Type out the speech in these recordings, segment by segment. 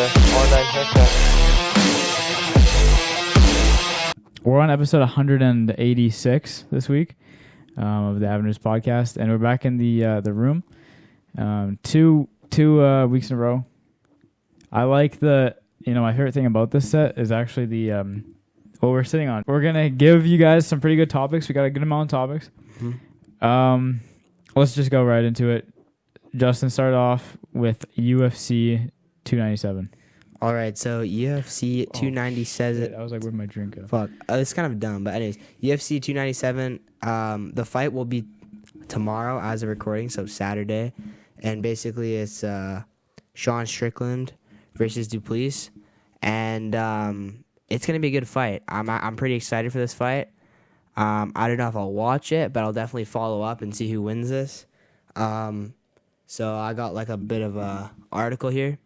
online haircut. We're on episode 186 this week of the Avenues podcast, and we're back in the room. Two weeks in a row. I like my favorite thing about this set is actually the what we're sitting on. We're gonna give you guys some pretty good topics. We got a good amount of topics. Mm-hmm. Let's just go right into it. Justin, start off with UFC 297. All right, so UFC 297. I was like, where'd my drink go? Fuck, it's kind of dumb, but anyways, UFC 297. The fight will be tomorrow as of recording, so Saturday, and basically it's Sean Strickland versus Duplessis, and it's gonna be a good fight. I'm pretty excited for this fight. I don't know if I'll watch it, but I'll definitely follow up and see who wins this. So I got like a bit of a article here.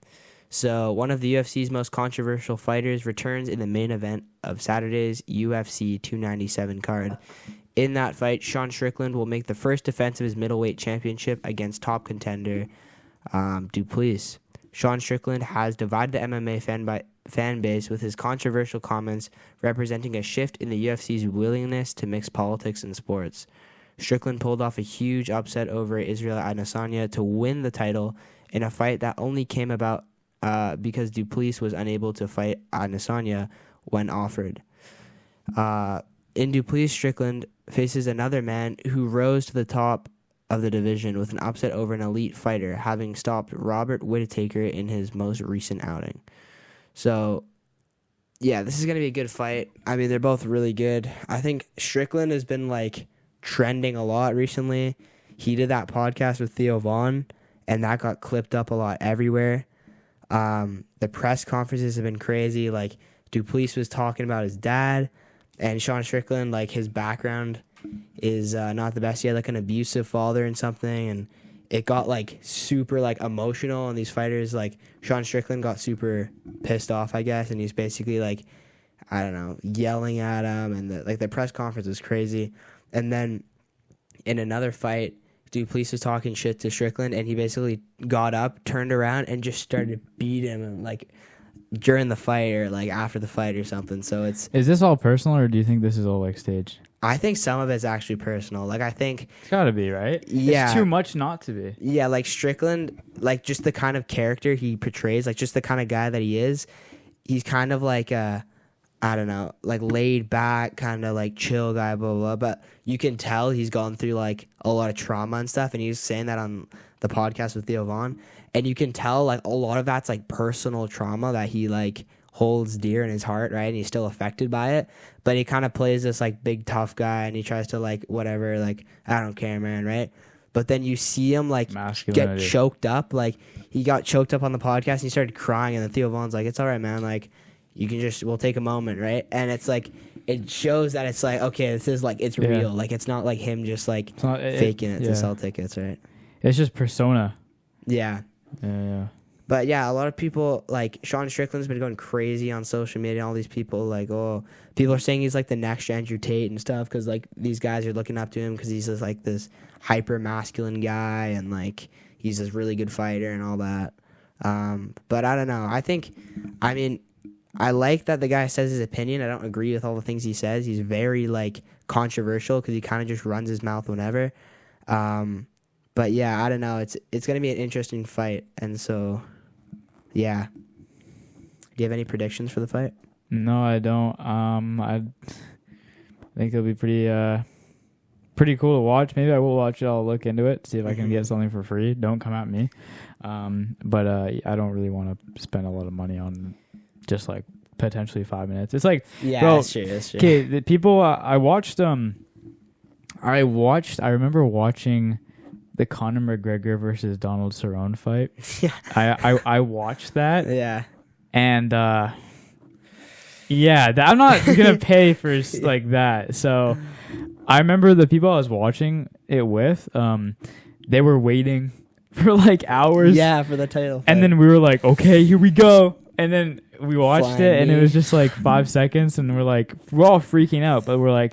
So one of the UFC's most controversial fighters returns in the main event of Saturday's UFC 297 card. In that fight, Sean Strickland will make the first defense of his middleweight championship against top contender Duplessis. Sean Strickland has divided the MMA fan base with his controversial comments representing a shift in the UFC's willingness to mix politics and sports. Strickland pulled off a huge upset over Israel Adesanya to win the title in a fight that only came about because Duplessis was unable to fight Adesanya when offered. In Duplessis, Strickland faces another man who rose to the top of the division with an upset over an elite fighter, having stopped Robert Whittaker in his most recent outing. So, yeah, this is going to be a good fight. I mean, they're both really good. I think Strickland has been, trending a lot recently. He did that podcast with Theo Vaughn, and that got clipped up a lot everywhere. The press conferences have been crazy. Duplessis was talking about his dad, and Sean Strickland, his background is not the best. He had, an abusive father and something, and it got, super, emotional, and these fighters, Sean Strickland got super pissed off, I guess, and he's basically, I don't know, yelling at him, and the press conference was crazy. And then in another fight, Duplessis was talking shit to Strickland, and he basically got up, turned around, and just started beating him, during the fight or, after the fight or something. So it's... Is this all personal, or do you think this is all, staged? I think some of it's actually personal. I think... It's gotta be, right? Yeah. It's too much not to be. Yeah, Strickland, just the kind of character he portrays, just the kind of guy that he is, he's kind of I don't know, laid back, kind of chill guy, blah, blah, blah. But you can tell he's gone through a lot of trauma and stuff. And he was saying that on the podcast with Theo Vaughn. And you can tell a lot of that's personal trauma that he holds dear in his heart, right? And he's still affected by it. But he kind of plays this big tough guy, and he tries to whatever, I don't care, man, right? But then you see him get choked up. He got choked up on the podcast and he started crying. And then Theo Vaughn's it's all right, man. You can we'll take a moment, right? And it's it shows that it's okay, this is it's real. It's not him just faking it to sell tickets, right? It's just persona. Yeah. Yeah. But yeah, a lot of people Sean Strickland's been going crazy on social media. All these people people are saying he's the next Andrew Tate and stuff because these guys are looking up to him because he's just this hyper masculine guy and he's this really good fighter and all that. But I don't know. I like that the guy says his opinion. I don't agree with all the things he says. He's very controversial because he kind of just runs his mouth whenever. But yeah, I don't know. It's gonna be an interesting fight, and so yeah. Do you have any predictions for the fight? No, I don't. I think it'll be pretty cool to watch. Maybe I will watch it. I'll look into it, see if I can get something for free. Don't come at me. But I don't really want to spend a lot of money on just potentially 5 minutes. It's yeah, bro, that's true. Okay, the people I remember watching the Conor McGregor versus Donald Cerrone fight. Yeah. I watched that. Yeah. And I'm not gonna pay for that. So I remember the people I was watching it with, they were waiting for hours. Yeah, for the title fight. And then we were okay, here we go. And then we watched it, and it was just 5 seconds, and we're all freaking out, but we're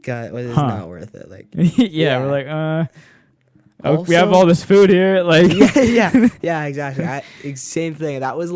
God, it's not worth it. yeah, we're also, we have all this food here. yeah, exactly. Same thing. That was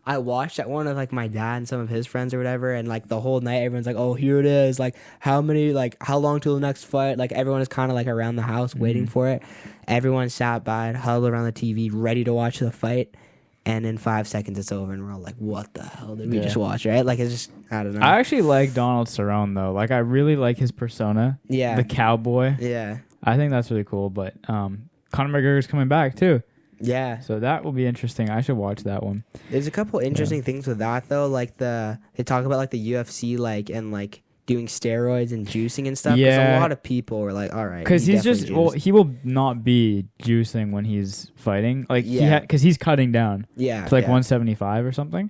I watched that one with like my dad and some of his friends or whatever, and like the whole night everyone's like, oh, here it is, like how long till the next fight, like everyone is kind of like around the house waiting for it. Everyone sat by, huddled around the TV, ready to watch the fight. And in 5 seconds, it's over, and we're all like, "What the hell did we just watch?" Right? Like, it's just, I don't know. I actually like Donald Cerrone though. Like, I really like his persona. Yeah, the cowboy. Yeah, I think that's really cool. But Conor McGregor's coming back too. Yeah, so that will be interesting. I should watch that one. There's a couple interesting things with that though. Like they talk about like the UFC and doing steroids and juicing and stuff. Yeah, a lot of people were like, all right, because he's just he will not be juicing when he's fighting. Like because he's cutting down. Yeah, to like 175 or something.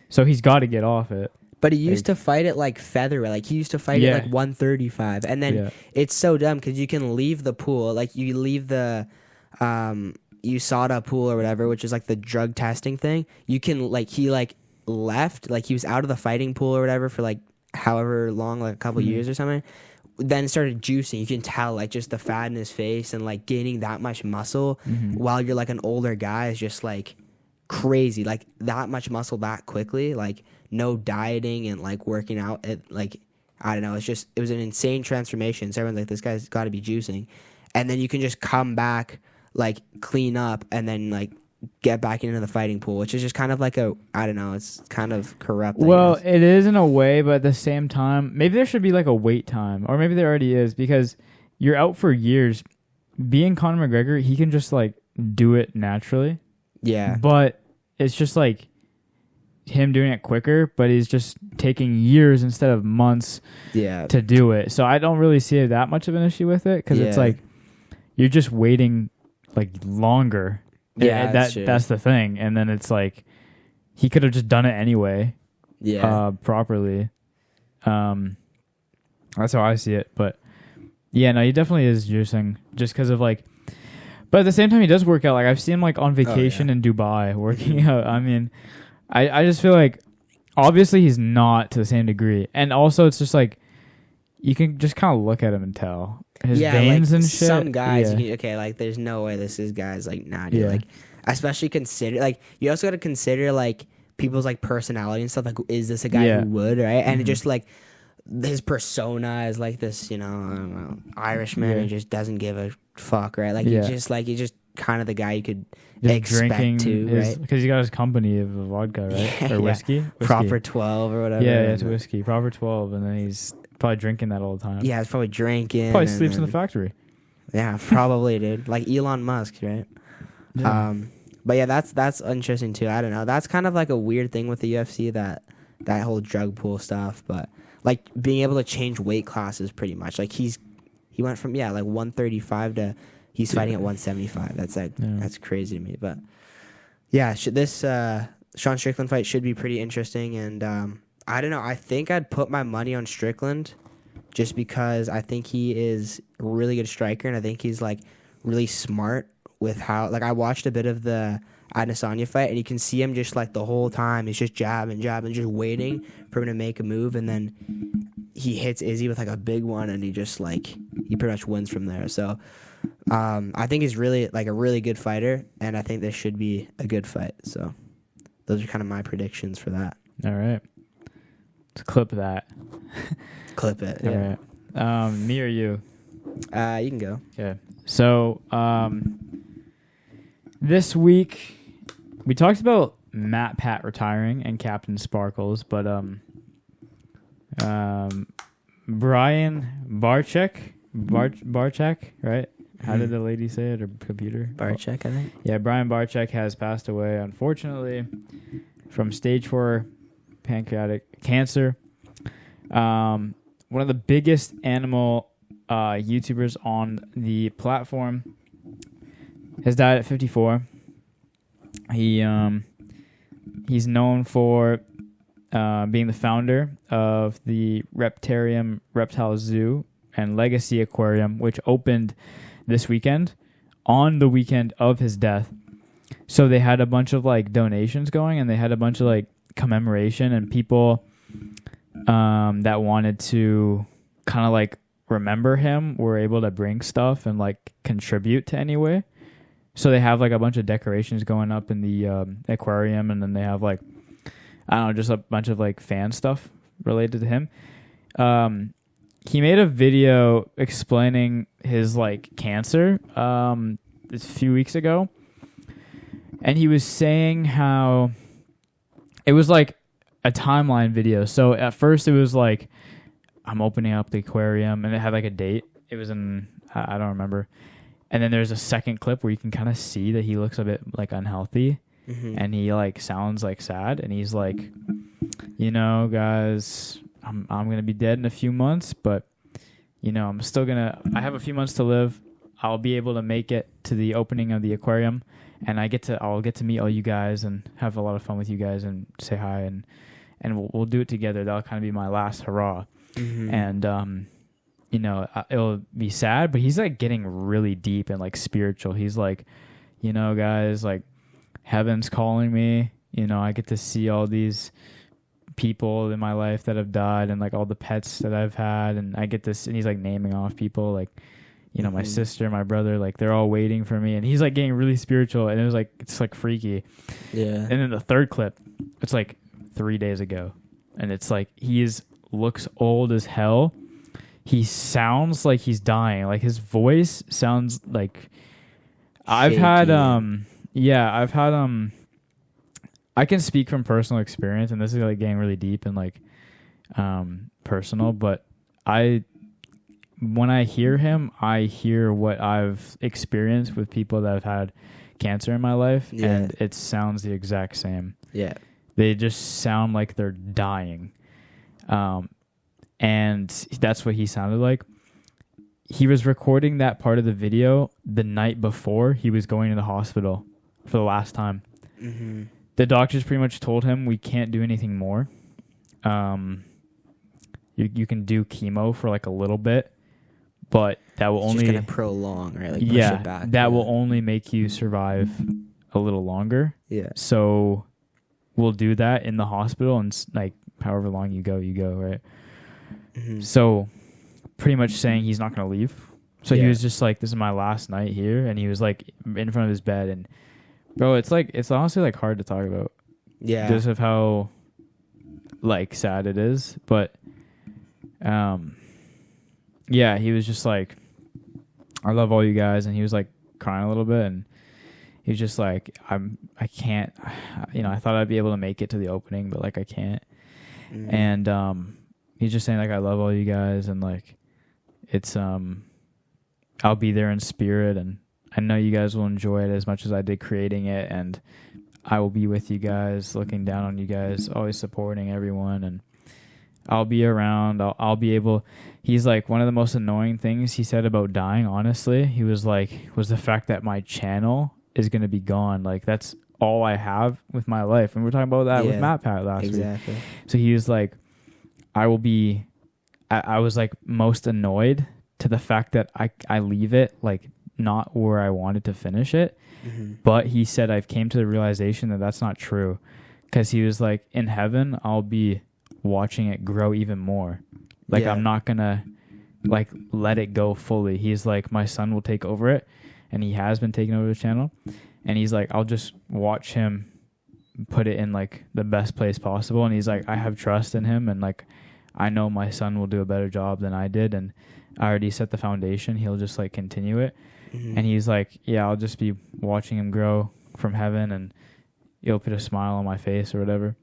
So he's got to get off it. But he used to fight it like featherweight. Like he used to fight it like 135, and then it's so dumb because you can leave the pool. Like you leave the USADA pool or whatever, which is like the drug testing thing. You can he left, like he was out of the fighting pool or whatever for like however long, like a couple years or something, then started juicing. You can tell like just the fat in his face and like gaining that much muscle while you're like an older guy is just like crazy. Like that much muscle that quickly, like no dieting and like working out, like I don't know, it was an insane transformation. So everyone's like, this guy's got to be juicing, and then you can just come back, like clean up, and then like get back into the fighting pool, which is just kind of like I don't know, it's kind of corrupt. Well, it is in a way, but at the same time, maybe there should be like a wait time, or maybe there already is, because you're out for years. Being Conor McGregor, he can just like do it naturally. Yeah. But it's just like him doing it quicker, but he's just taking years instead of months to do it. So I don't really see that much of an issue with it, because it's like you're just waiting like longer. Yeah, that's the thing. And then it's like he could have just done it anyway. Yeah. Properly. That's how I see it. But yeah, no, he definitely is juicing just because of like. But at the same time, he does work out. Like I've seen him like on vacation in Dubai working out. I mean, I just feel like obviously he's not to the same degree, and also it's just like you can just kind of look at him and tell. His veins and shit. Some guys, like there's no way this is guy's like natty. Like, especially consider like you also got to consider like people's like personality and stuff. Like, is this a guy who would, right? And just like his persona is like this, I don't know, Irishman and just doesn't give a fuck, right? Like he's just kind of the guy you could just expect to, right? Because he got his company of vodka, right? Or whiskey. Proper 12 or whatever. Yeah, it's whiskey. Proper 12, and then he's probably drinking that all the time. Yeah, he's probably drinking. Probably sleeps in the factory. Yeah, probably, dude. Like Elon Musk, right? Yeah. But yeah, that's interesting too. I don't know. That's kind of like a weird thing with the UFC, that whole drug pool stuff. But like being able to change weight classes, pretty much. Like he went from like 135 to he's fighting at 175. That's like that's crazy to me. But yeah, this Sean Strickland fight should be pretty interesting, and I don't know. I think I'd put my money on Strickland just because I think he is a really good striker, and I think he's like really smart with how, like, I watched a bit of the Adesanya fight, and you can see him just like the whole time he's just jabbing, just waiting for him to make a move, and then he hits Izzy with like a big one, and he pretty much wins from there. So I think he's really like a really good fighter, and I think this should be a good fight. So those are kind of my predictions for that. All right. Let's clip that. Clip it. Yeah. All right. Me or you? You can go. Okay. So this week we talked about Matt Pat retiring and Captain Sparkles, but Brian Barczyk, right? How did the lady say it, or computer? Barczyk, I think. Yeah, Brian Barczyk has passed away, unfortunately, from stage 4 pancreatic cancer. One of the biggest animal YouTubers on the platform has died at 54. He's known for being the founder of the Reptarium Reptile Zoo and Legacy Aquarium, which opened this weekend on the weekend of his death. So they had a bunch of like donations going, and they had a bunch of like commemoration, and people that wanted to kind of like remember him were able to bring stuff and like contribute to any way. So they have like a bunch of decorations going up in the aquarium, and then they have like I don't know, just a bunch of like fan stuff related to him. He made a video explaining his like cancer a few weeks ago, and he was saying how it was like a timeline video. So at first it was like, I'm opening up the aquarium, and it had like a date. It was in, I don't remember. And then there's a second clip where you can kind of see that he looks a bit like unhealthy, and he like sounds like sad, and he's like, you know, guys, I'm gonna be dead in a few months, but you know, I have a few months to live. I'll be able to make it to the opening of the aquarium, and I'll get to meet all you guys and have a lot of fun with you guys and say hi, and we'll do it together. That'll kind of be my last hurrah. And you know, it'll be sad, but he's like getting really deep and like spiritual. He's like, you know, guys, like heaven's calling me. You know, I get to see all these people in my life that have died, and like all the pets that I've had, and I get this. And he's like naming off people, like, you know, my sister, my brother, like they're all waiting for me. And he's like getting really spiritual, and it was like, it's like freaky. Yeah. And then the third clip, it's like 3 days ago, and it's like looks old as hell. He sounds like he's dying. Like his voice sounds like shaky. I've had I can speak from personal experience, and this is like getting really deep and like personal, but when I hear him, I hear what I've experienced with people that have had cancer in my life, and it sounds the exact same. Yeah. They just sound like they're dying. And that's what he sounded like. He was recording that part of the video the night before he was going to the hospital for the last time. The doctors pretty much told him, we can't do anything more. You can do chemo for like a little bit, but that will only just gonna prolong, right? Like push it back. That will only make you survive a little longer. Yeah. So we'll do that in the hospital, and like however long you go, right? So pretty much saying he's not gonna leave. So he was just like, this is my last night here, and he was like in front of his bed, and bro, it's honestly like hard to talk about. Yeah. Just of how like sad it is, but yeah, he was just like, I love all you guys, and he was like crying a little bit, and he was just like, I can't, you know, I thought I'd be able to make it to the opening, but like I can't. And he's just saying like, I love all you guys, and like it's I'll be there in spirit, and I know you guys will enjoy it as much as I did creating it, and I will be with you guys, looking down on you guys, always supporting everyone, and I'll be around. I'll be able. He's like, one of the most annoying things he said about dying, honestly, he was like, was the fact that my channel is going to be gone. Like, that's all I have with my life. And we were talking about that with Matt Pat last week. So he was like, I was like most annoyed to the fact that I leave it like not where I wanted to finish it. But he said, I've came to the realization that that's not true, because he was like, in heaven, I'll be watching it grow even more. Like, I'm not gonna like let it go fully. He's like, my son will take over it, and he has been taking over the channel, and he's like, I'll just watch him put it in like the best place possible. And he's like, I have trust in him, and like I know my son will do a better job than I did, and I already set the foundation. He'll just like continue it. And he's like, yeah, I'll just be watching him grow from heaven, and you'll put a smile on my face or whatever.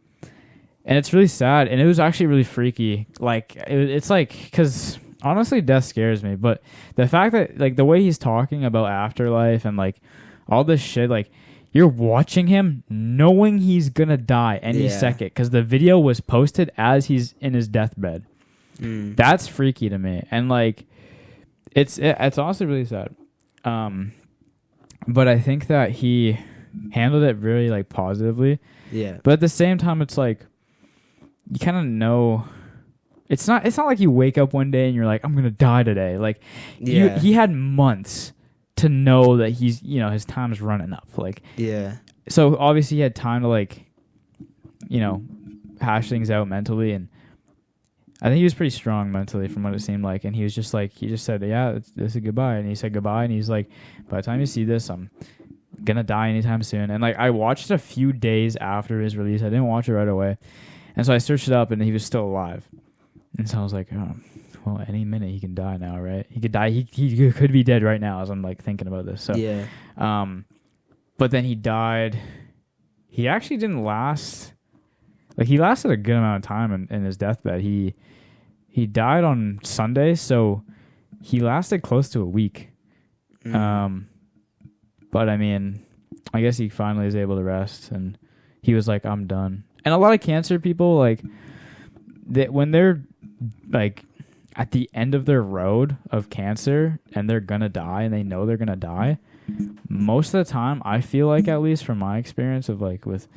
And it's really sad, and it was actually really freaky. Like, it's like, because honestly, death scares me, but the fact that like the way he's talking about afterlife and like all this shit, like you're watching him knowing he's gonna die any second, because the video was posted as he's in his deathbed. That's freaky to me, and like it's honestly really sad. But I think that he handled it really like positively. Yeah. But at the same time, it's like, you kind of know, it's not like you wake up one day and you're like, I'm gonna die today. Like, he had months to know that he's, you know, his time's running up. Like, so obviously he had time to like, you know, hash things out mentally, and I think he was pretty strong mentally from what it seemed like. And he was just like, he just said, yeah, this is goodbye. And he said goodbye. And he's like, by the time you see this, I'm gonna die anytime soon. And like I watched a few days after his release. I didn't watch it right away, and so I searched it up, and he was still alive. And so I was like, oh, well, any minute he can die now, right? He could die. He could be dead right now as I'm like thinking about this. So Yeah. But then he died. He actually didn't last. Like he lasted a good amount of time in his deathbed. He died on Sunday, so he lasted close to a week. But I mean, I guess he finally was able to rest, and he was like, I'm done. And a lot of cancer people, like, when they're like at the end of their road of cancer and they're gonna die and they know they're gonna die, most of the time, I feel like, at least from my experience of like with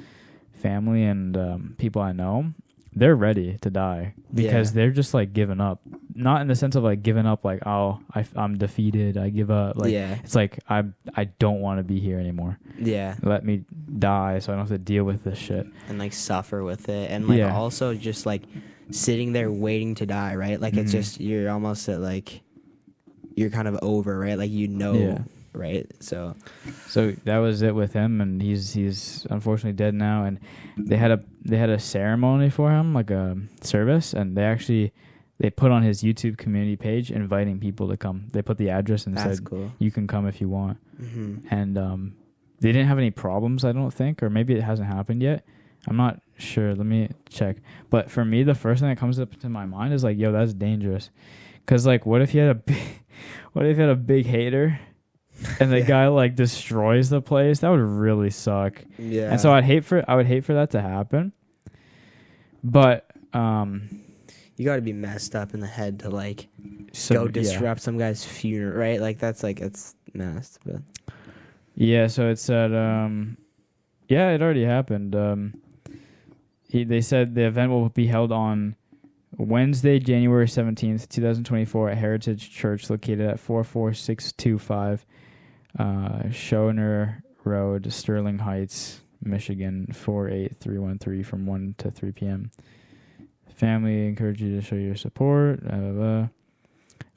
family and people I know, they're ready to die because they're just like giving up. Not in the sense of like giving up, like, oh, I'm defeated, I give up. Like, it's like I don't want to be here anymore. Yeah, let me die so I don't have to deal with this shit and like suffer with it, and like also just like sitting there waiting to die, right? Like it's just you're almost at like you're kind of over, right? Like right? So that was it with him, and he's unfortunately dead now. And they had a ceremony for him, like a service, and they put on his YouTube community page inviting people to come. They put the address and said, cool, you can come if you want. And they didn't have any problems, I don't think, or maybe it hasn't happened yet. I'm not sure. Let me check. But for me, the first thing that comes up to my mind is like, yo, that's dangerous. Because like, what if you had a big hater? And the guy like destroys the place? That would really suck. Yeah. And so I would hate for that to happen. But you got to be messed up in the head to like go disrupt some guy's funeral, right? Like that's like it's messed. But yeah, so it said it already happened. They said the event will be held on Wednesday, January 17th, 2024 at Heritage Church located at 44625 Schoner Road, Sterling Heights, Michigan 48313 from 1 to 3 p.m. Family encourage you to show your support.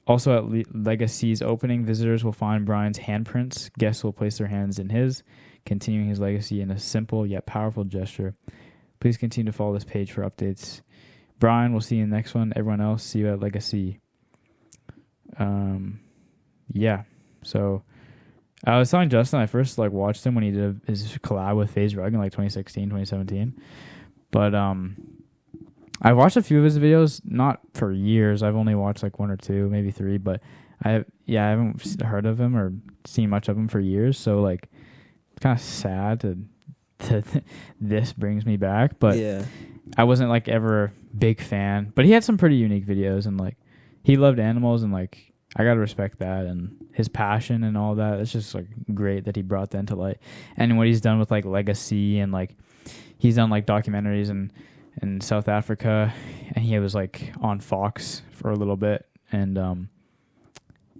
Also at Legacy's opening, visitors will find Brian's handprints. Guests will place their hands in his, continuing his legacy in a simple yet powerful gesture. Please continue to follow this page for updates. Brian, we'll see you in the next one. Everyone else, see you at Legacy. So I was telling Justin, I first like watched him when he did his collab with FaZe Rug in like 2016, 2017. But I've watched a few of his videos, not for years. I've only watched like one or two, maybe three. But I haven't heard of him or seen much of him for years. So like, it's kind of sad to this brings me back. But I wasn't like ever a big fan. But he had some pretty unique videos, and like he loved animals, and like I gotta respect that and his passion and all that. It's just like great that he brought that to light. And what he's done with like Legacy, and like he's done like documentaries in South Africa, and he was like on Fox for a little bit, and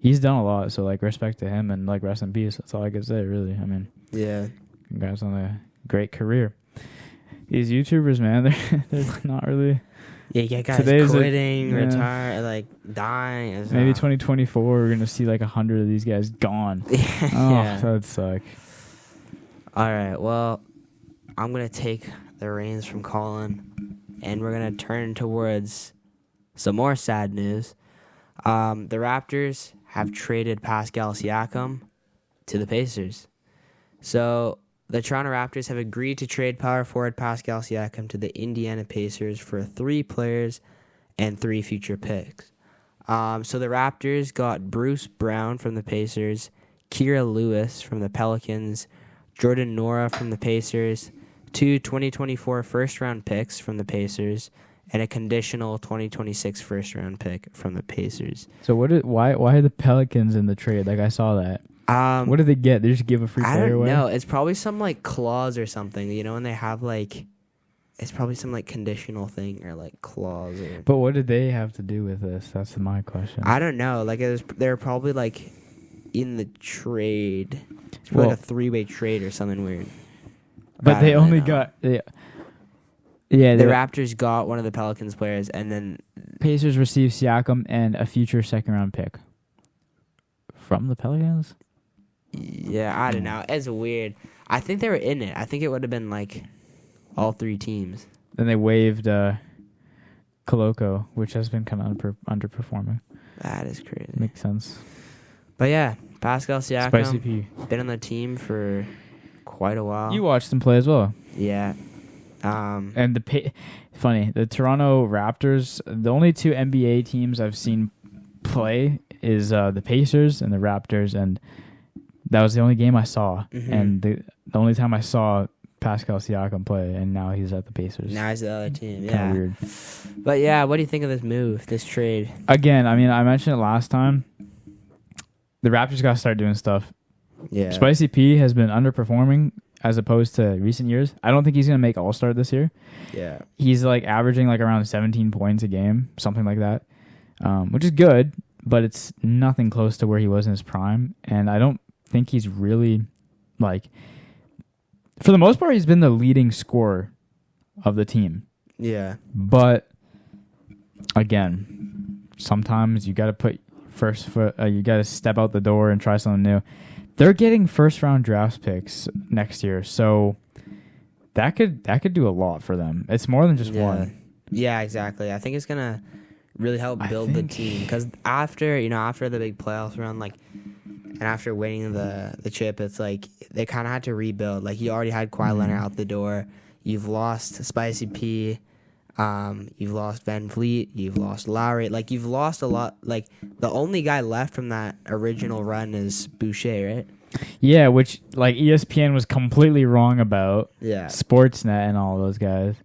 he's done a lot. So like respect to him, and like rest in peace. That's all I can say, really. I mean, congrats on a great career. These YouTubers, man, they're not really. Yeah, guys quitting, retiring, like dying. Maybe 2024, we're gonna see like 100 of these guys gone. That'd suck. All right, well, I'm gonna take the reins from Colin, and we're gonna turn towards some more sad news. The Raptors have traded Pascal Siakam to the Pacers. So the Toronto Raptors have agreed to trade power forward Pascal Siakam to the Indiana Pacers for 3 players and 3 future picks. So the Raptors got Bruce Brown from the Pacers, Kira Lewis from the Pelicans, Jordan Nora from the Pacers, 2 2024 first-round picks from the Pacers, and a conditional 2026 first-round pick from the Pacers. So why are the Pelicans in the trade? Like I saw that. What did they get? They just give a free player away? I don't know. It's probably some like clause or something, and they have like, it's probably some like conditional thing or like clause. But what did they have to do with this? That's my question. I don't know. Like they're probably like in the trade. It's probably like a 3-way trade or something weird. But they only got the Raptors got one of the Pelicans players, and then Pacers received Siakam and a future second round pick from the Pelicans. Yeah, I don't know. It's weird. I think they were in it. I think it would have been like all 3 teams. Then they waived Coloco, which has been kind of underperforming. That is crazy. Makes sense. But yeah, Pascal Siakam. Spicy P. Been on the team for quite a while. You watched him play as well. Yeah. And funny, the Toronto Raptors, the only 2 NBA teams I've seen play is the Pacers and the Raptors, and that was the only game I saw. Mm-hmm. And the only time I saw Pascal Siakam play, and now he's at the Pacers. Now he's the other team. Kind Yeah. of weird. But yeah, what do you think of this move, this trade? Again, I mean, I mentioned it last time. The Raptors got to start doing stuff. Yeah. Spicy P has been underperforming as opposed to recent years. I don't think he's going to make All-Star this year. Yeah. He's like averaging like around 17 points a game, something like that, which is good, but it's nothing close to where he was in his prime. And I don't think he's really like, for the most part, he's been the leading scorer of the team. Yeah. But again, sometimes you got to put first foot, you got to step out the door and try something new. They're getting first-round draft picks next year, so that could do a lot for them. It's more than just one. Yeah, exactly. I think it's gonna really help build the team because after the big playoffs run, like, and after winning the chip, it's like they kind of had to rebuild. Like, you already had Kawhi Leonard out the door. You've lost Spicy P. You've lost Van Vliet. You've lost Lowry. Like, you've lost a lot. Like, the only guy left from that original run is Boucher, right? Yeah, which like ESPN was completely wrong about. Yeah. Sportsnet and all those guys.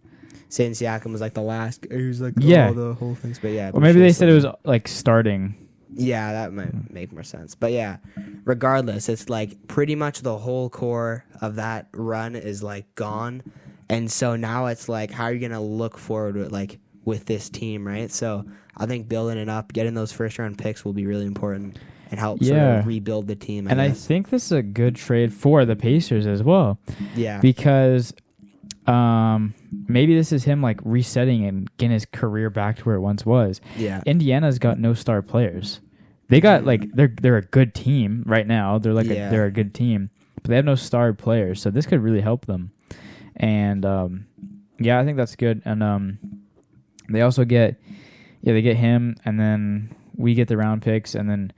Saying Siakam was like the last. He was like the whole things. But yeah. Or maybe they said it was like starting. Yeah, that might make more sense. But yeah, regardless, it's like pretty much the whole core of that run is like gone. And so now it's like, how are you going to look forward with this team, right? So I think building it up, getting those first-round picks will be really important and help sort of rebuild the team, I guess. I think this is a good trade for the Pacers as well. Yeah. Because maybe this is him like resetting and getting his career back to where it once was. Yeah. Indiana's got no star players. They got like they're a good team right now. They're like they're a good team, but they have no star players. So this could really help them. And I think that's good. And they also get him, and then we get the round picks, and then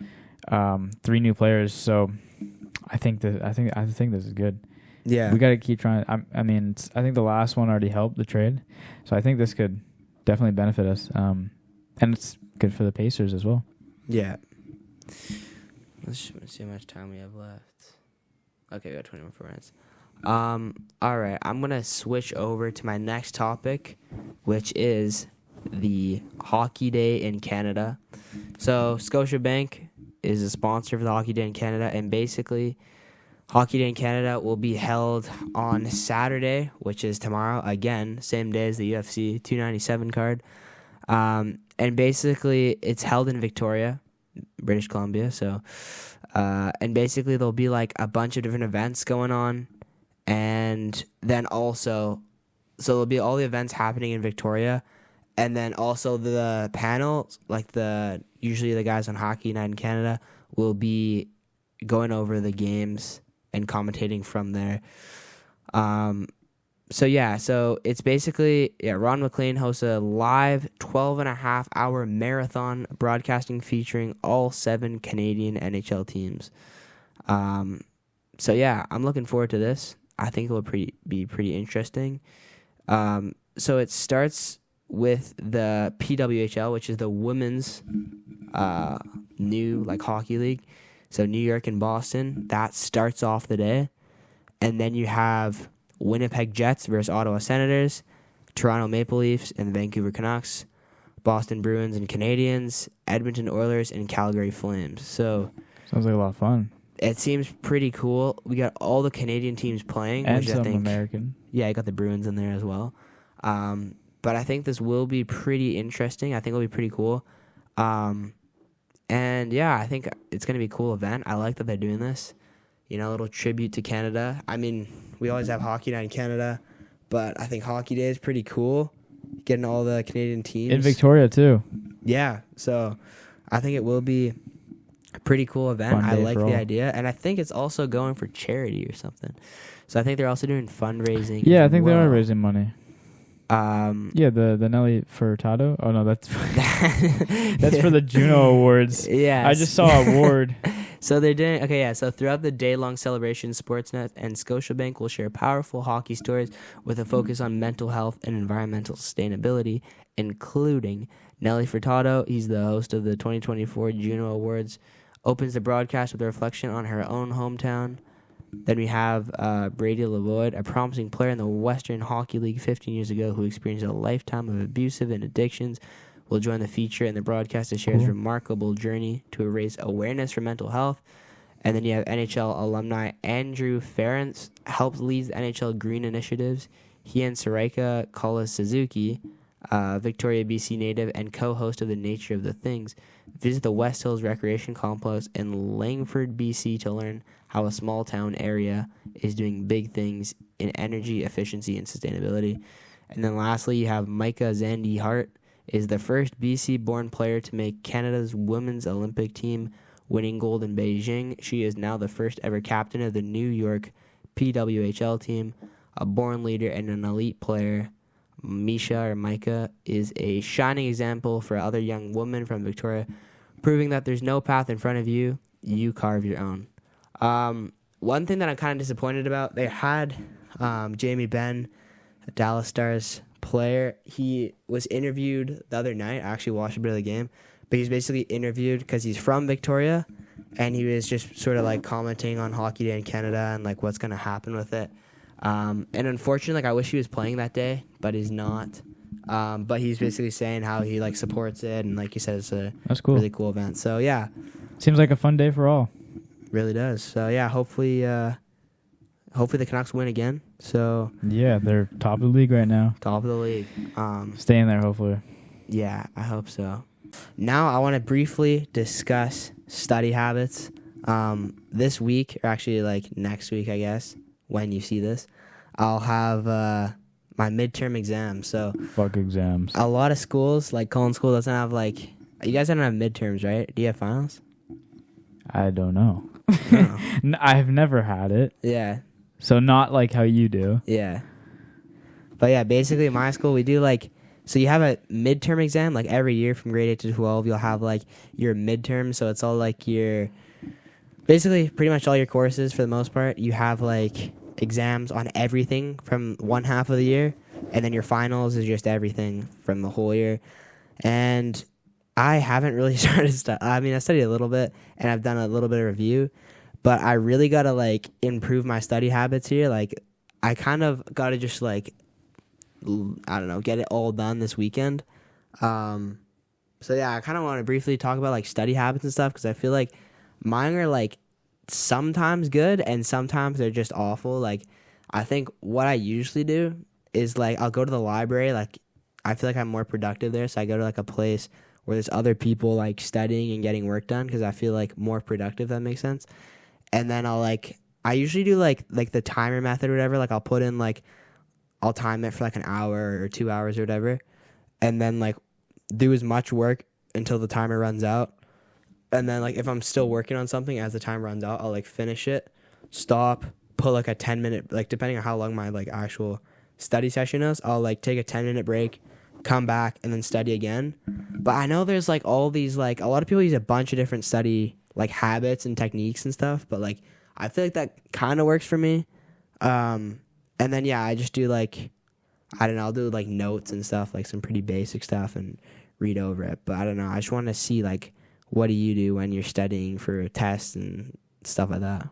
3 new players. So I think this is good. Yeah, we got to keep trying. I think the last one already helped the trade, so I think this could definitely benefit us. And it's good for the Pacers as well. Yeah. Let's see how much time we have left. Okay, we got 21 minutes. All right, I'm going to switch over to my next topic, which is the Hockey Day in Canada. So Scotiabank is a sponsor for the Hockey Day in Canada, and basically Hockey Day in Canada will be held on Saturday, which is tomorrow, again, same day as the UFC 297 card. And basically it's held in Victoria, British Columbia. So, and basically there'll be like a bunch of different events going on. And then also, so there'll be all the events happening in Victoria, and then also the panel, like usually the guys on Hockey Night in Canada will be going over the games and commentating from there. So it's basically, Ron McLean hosts a live 12.5-hour marathon broadcasting featuring all 7 Canadian NHL teams. I'm looking forward to this. I think it will be pretty interesting. So it starts with the PWHL, which is the women's new hockey league. So New York and Boston, that starts off the day. And then you have Winnipeg Jets versus Ottawa Senators, Toronto Maple Leafs and the Vancouver Canucks, Boston Bruins and Canadiens, Edmonton Oilers and Calgary Flames. So sounds like a lot of fun. It seems pretty cool. We got all the Canadian teams playing. And which some I think, American. Yeah, I got the Bruins in there as well. But I think this will be pretty interesting. I think it'll be pretty cool. I think it's going to be a cool event. I like that they're doing this. A little tribute to Canada. I mean, we always have Hockey Night in Canada, but I think Hockey Day is pretty cool. Getting all the Canadian teams. In Victoria, too. Yeah, so I think it will be a pretty cool event. Fun I day like for the all. idea, and I think it's also going for charity or something. So I think they're also doing fundraising. Yeah, as I think they are well. raising money. Yeah, the Nelly Furtado. Oh no, that's that's for the Juno Awards. Yes. I just saw a award. So they're doing So throughout the day-long celebration, Sportsnet and Scotiabank will share powerful hockey stories with a focus on mental health and environmental sustainability, including Nelly Furtado. He's the host of the 2024 Juno Awards. Opens the broadcast with a reflection on her own hometown. Then we have Brady Lavoie, a promising player in the Western Hockey League 15 years ago who experienced a lifetime of abusive and addictions, will join the feature in the broadcast to share his remarkable journey to raise awareness for mental health. And then you have NHL alumni Andrew Ference, helps lead the NHL Green Initiatives. He and Sarika Collis Suzuki, Victoria, BC native and co-host of The Nature of the Things, visit the West Hills Recreation Complex in Langford, BC to learn how a small town area is doing big things in energy efficiency and sustainability. And then lastly, you have Micah Zandy Hart, is the first BC-born player to make Canada's women's Olympic team, winning gold in Beijing. She is now the first ever captain of the New York PWHL team. A born leader and an elite player, Micah is a shining example for other young women from Victoria, proving that there's no path in front of you, you carve your own. One thing that I'm kind of disappointed about, they had Jamie Benn, a Dallas Stars player. He was interviewed the other night. I actually watched a bit of the game, but he's basically interviewed because he's from Victoria, and he was just sort of like commenting on Hockey Day in Canada and like what's going to happen with it. And unfortunately, like I wish he was playing that day, but he's not. But he's basically saying how he like supports it, and like you said, it's a really cool event. So yeah, seems like a fun day for all. Really does. So yeah, hopefully the Canucks win again. So yeah, they're top of the league right now. Top of the league. Staying there, hopefully. Yeah, I hope so. Now I want to briefly discuss study habits. This week, or actually like next week, I guess, when you see this, I'll have my midterm exams. So fuck exams. A lot of schools, like Cullen School, doesn't have like. You guys don't have midterms, right? Do you have finals? I don't know. No. I've never had it. Yeah. So not like how you do. Yeah. But yeah, basically in my school we do like, so you have a midterm exam like every year from grade 8 to 12. You'll have like your midterm, so it's all like your, basically pretty much all your courses for the most part. You have like exams on everything from one half of the year, and then your finals is just everything from the whole year. And I haven't really started I mean, I studied a little bit and I've done a little bit of review, but I really got to like improve my study habits here. Like I kind of got to just like, I don't know, get it all done this weekend. So yeah, I kind of want to briefly talk about like study habits and stuff, because I feel like mine are like sometimes good and sometimes they're just awful. Like I think what I usually do is like I'll go to the library. Like I feel like I'm more productive there, so I go to like a place where there's other people like studying and getting work done, because I feel like more productive. That makes sense. And then I usually do like the timer method or whatever. Like I'll put in like, I'll time it for like an hour or 2 hours or whatever, and then like do as much work until the timer runs out. And then like if I'm still working on something as the time runs out, I'll like finish it, stop, put like a 10-minute, like depending on how long my like actual study session is, I'll like take a 10-minute break, come back, and then study again. But I know there's like all these, like a lot of people use a bunch of different study like habits and techniques and stuff, but like I feel like that kind of works for me. And then yeah, I just do like, I don't know, I'll do like notes and stuff, like some pretty basic stuff, and read over it. But I don't know, I just want to see like, what do you do when you're studying for tests and stuff like that?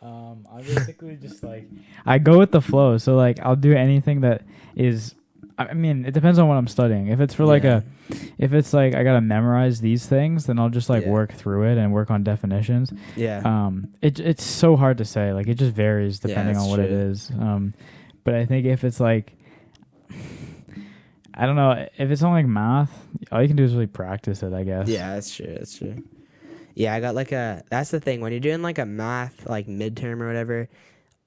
I basically just like, I go with the flow. So like I'll do anything that is, I mean, it depends on what I'm studying. If it's for like if it's like I gotta memorize these things, then I'll just like work through it and work on definitions. Yeah. It's so hard to say. Like it just varies depending on what it is. But I think if it's like, I don't know, if it's on like math, all you can do is really practice it, I guess. Yeah, that's true. That's true. Yeah, I got like that's the thing. When you're doing like a math, like midterm or whatever,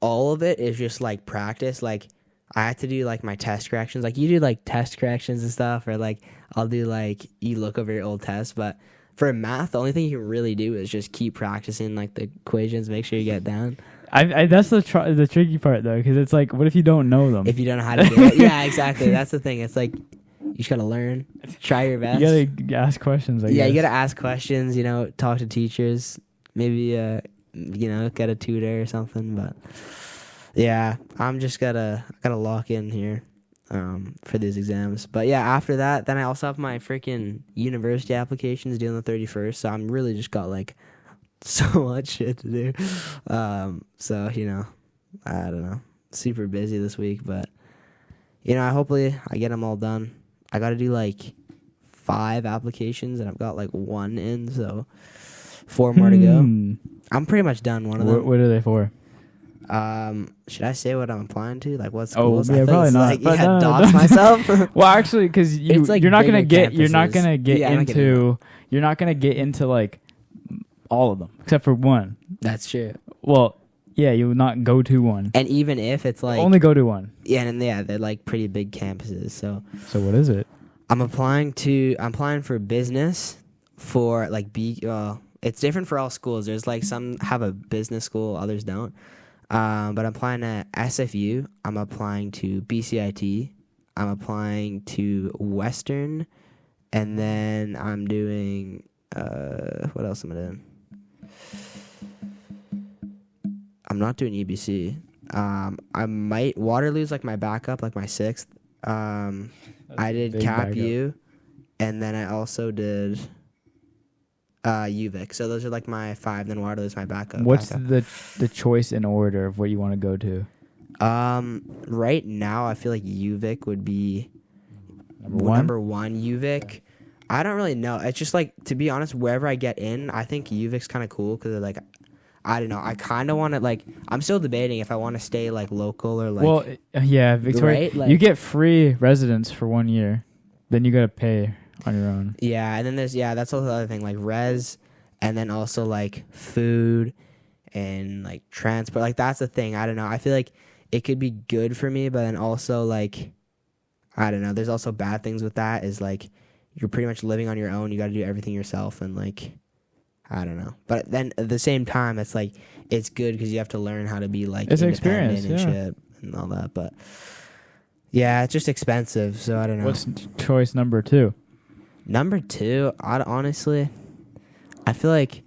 all of it is just like practice. Like I have to do like my test corrections. Like you do like test corrections and stuff, or like I'll do like, you look over your old tests, but for math, the only thing you can really do is just keep practicing like the equations, make sure you get down. I that's the tricky part though, because it's like, what if you don't know them? If you don't know how to do it, yeah, exactly. That's the thing. It's like you just gotta learn, try your best. You gotta ask questions. I guess. You gotta ask questions. Talk to teachers. Maybe get a tutor or something. But yeah, I'm just gotta lock in here for these exams. But yeah, after that, then I also have my freaking university applications due on the 31st. So I'm really just got like so much shit to do. So I don't know, super busy this week, but hopefully I get them all done. I got to do like 5 applications and I've got like 1 in, so 4 more to go. I'm pretty much done one of them. What are they for? Should I say what I'm applying to? Like what schools? Yeah, probably not. Like, dox myself. Well, actually, because you're not gonna get into like all of them except for one. That's true. Well, yeah, you would not go to one. And even if it's like only go to one. Yeah, and they're like pretty big campuses. So what is it? I'm applying for business for like it's different for all schools. There's like some have a business school, others don't. But I'm applying at SFU. I'm applying to BCIT. I'm applying to Western, and then I'm doing what else am I doing? I'm not doing EBC. I might Waterloo's like my backup, like my 6th. I did Cap U, and then I also did UVic. So those are like my 5. Then Waterloo's my backup. What's the choice in order of what you want to go to? Right now I feel like UVic would be number one. UVic. I don't really know. It's just like, to be honest, wherever I get in, I think UVic's kind of cool because like, I don't know. I kind of want to like. I'm still debating if I want to stay like local or like. Well, yeah, Victoria. Right? Like, you get free residence for 1 year, then you gotta pay on your own. Yeah, and then that's also the other thing, like res, and then also like food, and like transport. Like that's the thing. I don't know. I feel like it could be good for me, but then also like, I don't know. There's also bad things with that. Is like, you're pretty much living on your own. You got to do everything yourself, and like. I don't know, but then at the same time, it's like it's good because you have to learn how to be like it's independent experience, and shit and all that. But yeah, it's just expensive, so I don't know. What's choice number 2? Number 2, honestly, I feel like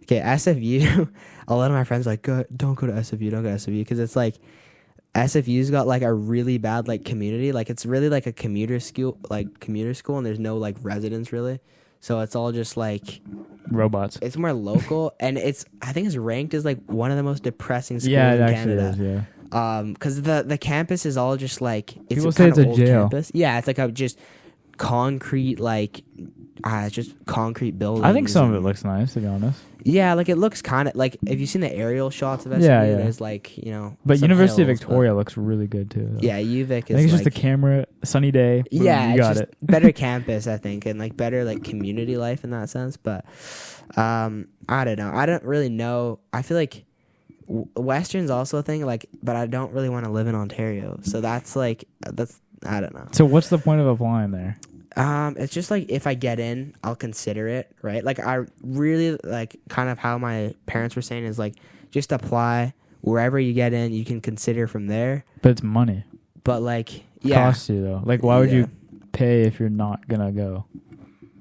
SFU. A lot of my friends are like, don't go to SFU, don't go to SFU, because it's like SFU's got like a really bad like community, like it's really like a commuter school, and there's no like residents really. So it's all just like robots. It's more local, and I think it's ranked as like one of the most depressing schools in Canada. Is, yeah. Because the campus is all just like people say it's a jail. Campus. Yeah, it's like a just concrete it's just concrete buildings. I think some of it looks nice, to be honest. Yeah, like it looks kind of like, if you've seen the aerial shots of SFU, there's like But University of Victoria looks really good too. Though. Yeah, UVic is. I think it's just the camera, sunny day. Boom, yeah, you got it. Better campus, I think, and like better like community life in that sense. But I don't know. I don't really know. I feel like Western's also a thing. Like, but I don't really want to live in Ontario, so that's I don't know. So what's the point of applying there? It's just like, if I get in, I'll consider it, right? Like, I really like kind of how my parents were saying is like, just apply wherever you get in, you can consider from there. But it's money. But like, costs you though. Like, why would you pay if you're not gonna go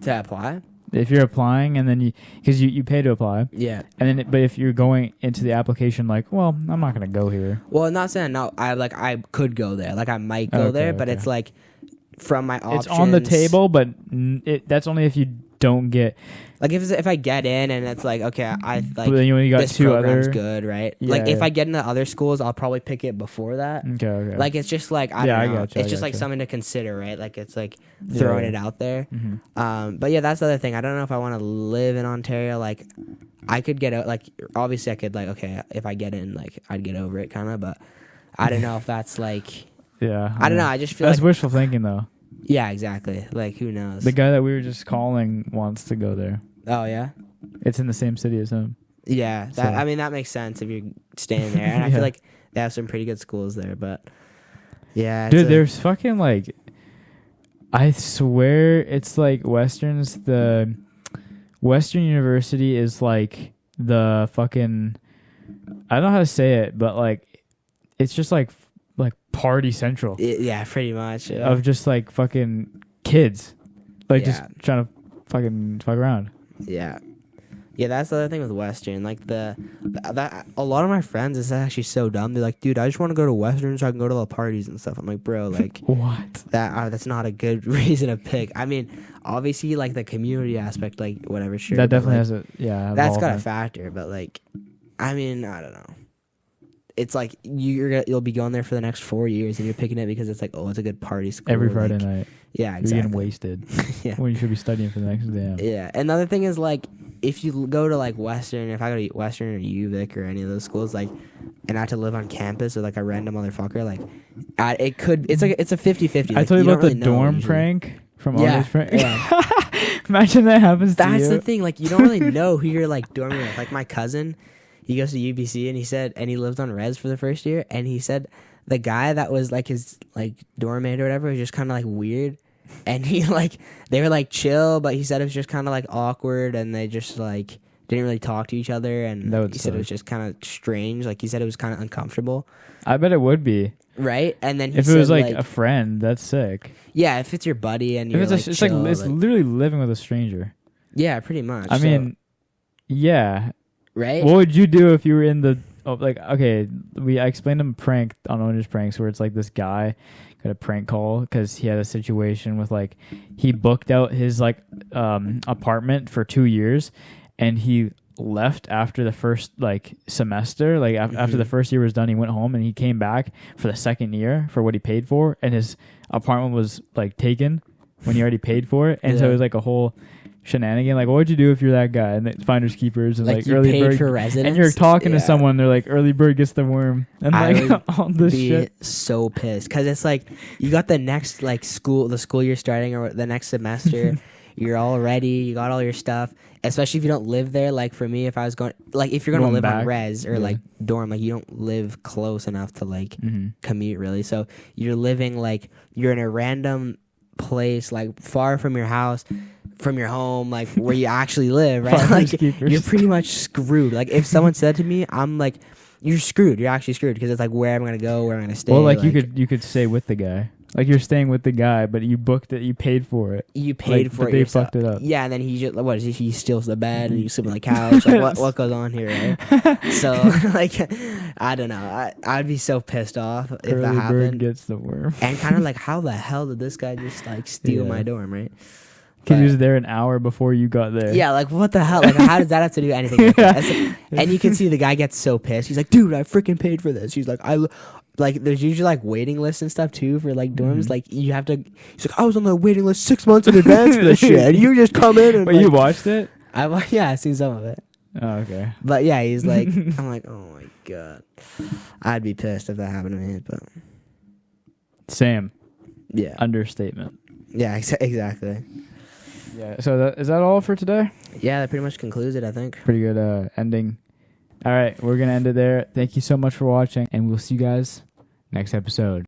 to apply? If you're applying and then because you pay to apply, yeah, and then but if you're going into the application like, well, I'm not gonna go here. Well, not saying no. I could go there. Like, I might go there, but it's like. From my options, it's on the table, but that's only if you don't get. Like, if I get in and it's like, okay, I like, but then you got this 2 program's other good, right? Yeah, like, if I get into other schools, I'll probably pick it before that. Okay. Like, it's just like, I don't know. It's just like something to consider, right? Like, it's like throwing it out there. Mm-hmm. But yeah, that's the other thing. I don't know if I want to live in Ontario. Like, I could get out. Like, obviously, I could, like, okay, if I get in, like, I'd get over it, kind of. But I don't know if that's like. Yeah. I don't know. I just feel that's like wishful thinking, though. Yeah, exactly. Like, who knows? The guy that we were just calling wants to go there. Oh, yeah? It's in the same city as him. Yeah. I mean, that makes sense if you're staying there. And I feel like they have some pretty good schools there, but yeah. Dude, there's fucking like, I swear it's like Western's Western University is like the fucking, I don't know how to say it, but like it's just like party central Yeah, pretty much. Yeah. of just like fucking kids, like just Yeah. trying to fucking fuck around. Yeah. Yeah, that's the other thing with Western. Like that a lot of my friends is actually so dumb. They're like, dude, I just want to go to Western so I can go to the parties and stuff. I'm like, bro, like What? that's not a good reason to pick. I mean, obviously, like the community aspect, like whatever, sure. That definitely like, has a that's got a involvement. factor, but like, I mean, I don't know. It's like you'll be going there for the next 4 years, and you're picking it because it's like, oh, it's a good party school every Friday like, night. Yeah, You're exactly. getting wasted Yeah. when you should be studying for the next exam. Yeah. Another thing is like, if you go to like Western, if I go to Western or UVic or any of those schools, like, and I have to live on campus with like a random motherfucker, like, it's a 50-50. Like, I told you about don't the really know dorm usually. prank from Yeah, August prank. yeah. Imagine that happens to you. That's the thing. Like, you don't really know who you're like dorming with. Like my cousin, he goes to UBC and he lived on res for the first year, and he said the guy that was like his like dorm mate or whatever was just kind of like weird, and he like they were like chill, but he said it was just kind of like awkward, and they just like didn't really talk to each other, and That would he said it suck. was just kind of strange. Like he said it was kind of uncomfortable, I bet it would be. right? And then he If it said, was like a friend, that's sick. yeah, if it's your buddy and If you're it's like it's chill, like it's like- literally living with a stranger. yeah, pretty much. I So- mean, yeah. right? What would you do if you were in the like? Okay, I explained him prank on Owner's Pranks where it's like this guy got a prank call because he had a situation with like he booked out his like apartment for 2 years, and he left after the first like semester. Like after the first year was done, he went home and he came back for the second year for what he paid for, and his apartment was like taken when he already paid for it, and so Yeah. it was like a whole shenanigan. Like, what would you do if you're that guy? And the finders keepers and like you early paid bird for residence, and you're talking Yeah. to someone, they're like, early bird gets the worm, and I like would all this be shit. so pissed because it's like you got the next like the school you're starting or the next semester. You're all ready. You got all your stuff. Especially if you don't live there. Like for me, if I was going, like if you're gonna Going live back, on res or yeah. like dorm, like you don't live close enough to like Mm-hmm. commute really. So you're living like you're in a random place, like far from your house, from your home, like where you actually live, right? Finders Like keepers. you're pretty much screwed. Like if someone said to me, I'm like, you're screwed. You're actually screwed because it's like where I'm gonna go, where I'm gonna stay. Well, like you could stay with the guy. Like you're staying with the guy, but you booked it, you paid for it. You paid like, for but it they yourself. fucked it up. Yeah, and then he just what is he steals the bed and you sleep on the couch. Like what goes on here, right? So like I don't know. I'd be so pissed off if Early that bird happened. gets the worm. And kind of like how the hell did this guy just like steal Yeah. my dorm, right? He But- was there an hour before you got there. Yeah, like what the hell? Like how does that have to do anything with it? That's like- and you can see the guy gets so pissed. He's like, dude, I freaking paid for this. He's like, like there's usually like waiting lists and stuff too for like dorms. Mhm. Like you have to. He's like, I was on the waiting list 6 months in advance for this shit, and you just come in and But like, you watched it? I've seen some of it. Oh, okay. But yeah, he's like, I'm like, oh my god, I'd be pissed if that happened to me. But Same. yeah, Understatement. yeah, exactly. Yeah. So is that all for today? Yeah, that pretty much concludes it, I think. Pretty good ending. All right, we're gonna end it there. Thank you so much for watching, and we'll see you guys next episode.